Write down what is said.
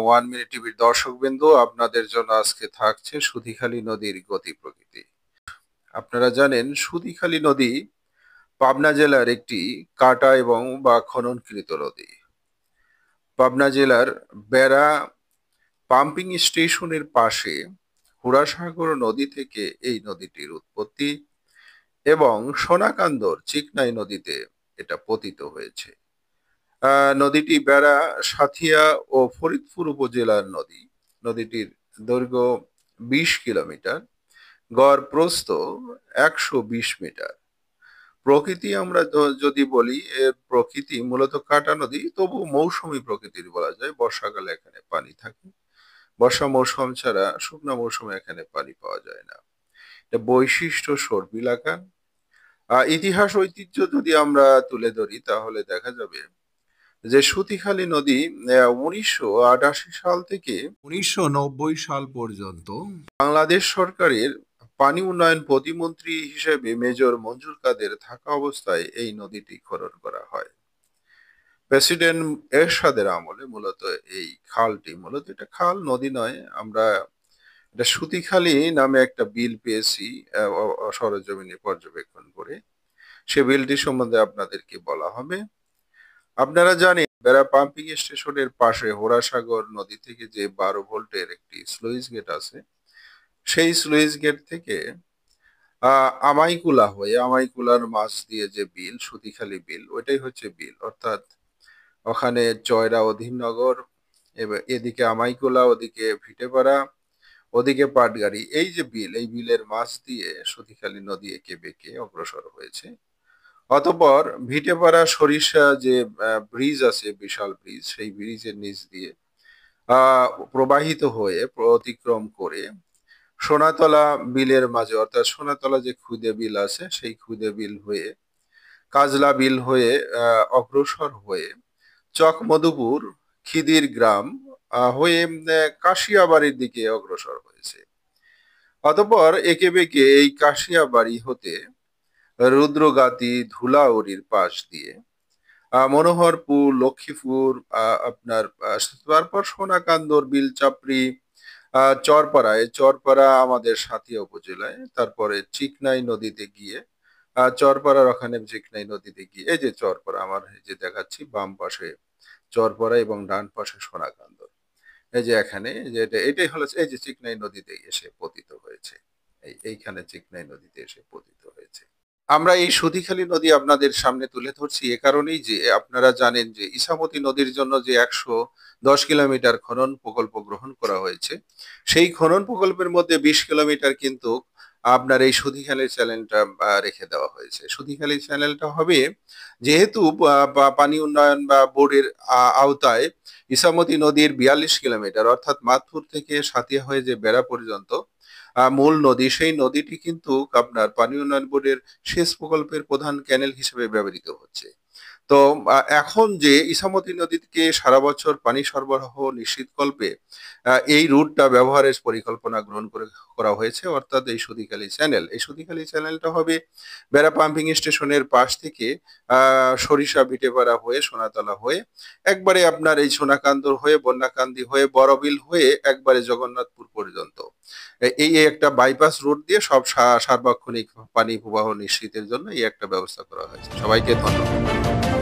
One minute টিভির দর্শকবৃন্দ, আপনাদের জন্য আজকে থাকছে সুধীখালী নদীর গতি প্রকৃতি। আপনারা জানেন সুধীখালী নদী পাবনা জেলার একটি কাটা এবং বা খননকৃত নদী। পাবনা জেলার বেড়া পাম্পিং স্টেশনের পাশে হুড়াসাগর নদী থেকে এই নদীটির উৎপত্তি এবং সোনাকান্দর চিকনাই নদীতে এটা পতিত হয়েছে। নদীটি বেড়া, সাঁথিয়া ও ফরিদপুর উপজেলার নদী। নদীটির দৈর্ঘ্য 20 কিলোমিটার, গড় প্রস্থ 120 মিটার। প্রকৃতি আমরা যদি বলি, এর প্রকৃতি মূলত কাটা নদী, তবু মৌসুমী প্রকৃতির বলা যায়। বর্ষাকালে এখানে পানি থাকে, বর্ষা মৌসুম ছাড়া শুকনো মৌসুমে এখানে পানি পাওয়া যায় না। এটা বৈশিষ্ট্য সর্পিলাকার। ইতিহাস ঐতিহ্য যদি আমরা তুলে ধরি তাহলে দেখা যাবে যে সুতিখালী নদী 1988 সাল থেকে 1990 সাল পর্যন্ত বাংলাদেশ সরকারের পানি উন্নয়ন প্রতিমন্ত্রী হিসেবে মেজর মঞ্জুর কাদের থাকা অবস্থায় এই নদীটি খনন করা হয়। প্রেসিডেন্ট এরশাদের আমলে মূলত এই খালটি, মূলত এটা খাল, নদী নয়, আমরা এটা সুতিখালী নামে একটা বিল পেয়েছি সরেজমিনে পর্যবেক্ষণ করে। সে বিলটি সম্বন্ধে আপনাদেরকে বলা হবে। আপনারা জানেন বেড়া পাম্পিং স্টেশনের পাশে হোরাসাগর নদী থেকে যে 12 ভোল্টের একটি স্লুইস গেট আছে, সেই স্লুইস গেট থেকে আমাইকুলার মাছ দিয়ে যে বিল, সুতিখালী বিল, ওইটাই হচ্ছে বিল। অর্থাৎ ওখানে চয়রা অধীননগর, এদিকে আমাইকুলা, ওদিকে ভিটেপাড়া, ওদিকে পাটগাড়ি, এই যে বিল, এই বিলের মাছ দিয়ে সুতিখালী নদী এঁকে বেঁকে অগ্রসর হয়েছে। অতঃপর ভিটেপাড়া সরিষা যে ব্রিজ আছে, বিশাল ব্রিজ, সেই ব্রিজের নিচ দিয়ে প্রবাহিত হয়ে অতিক্রম করে সোনাতলা বিলের মাঝে, অর্থাৎ সোনাতলা যে খুদে বিল আছে, সেই খুদে বিল হয়ে কাজলা বিল হয়ে অগ্রসর হয়ে চকমধুপুর, খিদির গ্রাম হয়ে কাশিয়াবাড়ির দিকে অগ্রসর হয়েছে। অতঃপর একে বেঁকে এই কাশিয়াবাড়ি হতে রুদ্রগাতি, ধুলাউড়ির পাশ দিয়ে মনোহরপুর, লক্ষ্মীপুর, আপনার তারপর সোনাকান্দর, বিলচাপড়ি, চরপাড়া আমাদের সাথিয়া উপজেলায়, তারপরে চিকনাই নদীতে গিয়ে চরপাড়ার ওখানে চিকনাই নদীতে গিয়ে, এই যে চরপাড়া আমার যে দেখাচ্ছি, বাম পাশে চরপাড়া এবং ডান পাশে সোনাকান্দর, এই যে এখানে যে এটাই হলো, এই যে চিকনাই নদীতে এসে পতিত হয়েছে। এইখানে চিকনাই নদীতে এসে পতিত হয়েছে। আমরা এই সুতিখালী নদী আপনাদের সামনে তুলে ধরছি এ কারণেই যে আপনারা জানেন যে ইছামতি নদীর জন্য যে 110 কিলোমিটার খনন প্রকল্প গ্রহণ করা হয়েছে, সেই খনন প্রকল্পের মধ্যে 20 কিলোমিটার কিন্তু আপনার এই সুতিখালী চ্যানেলটা রেখে দেওয়া হয়েছে। সুতিখালী চ্যানেলটা হবে, যেহেতু পানি উন্নয়ন বা বোর্ডের আওতায় ইছামতি নদীর 42 কিলোমিটার, অর্থাৎ মাথুর থেকে সাথিয়া হয়ে যে বেড়া পর্যন্ত মূল নদী, সেই নদীটি কিন্তু আপনার পানি উন্নয়ন বোর্ডের সেচ প্রকল্পের প্রধান ক্যানেল হিসেবে ব্যবহৃত হচ্ছে। তো এখন যে ইছামতি নদীকে সারা বছর পানি সরবরাহ নিশ্চিতকল্পে এই রুটটা ব্যবহারের পরিকল্পনা গ্রহণ করা হয়েছে, অর্থাৎ এই সুতিখালী চ্যানেলটা হবে বেড়া পাম্পিং স্টেশনের পাশ থেকে সরিষা, ভিটেপাড়া হয়ে সোনাতলা হয়ে একবারে আপনার এই সোনাকান্দর হয়ে, বন্যাকান্দি হয়ে, বড়বিল হয়ে একবারে জগন্নাথপুর পর্যন্ত এই একটা বাইপাস রুট দিয়ে সব সার্বক্ষণিক পানি প্রবাহ নিশ্চিতের জন্য এই একটা ব্যবস্থা করা হয়েছে। সবাইকে ধন্যবাদ।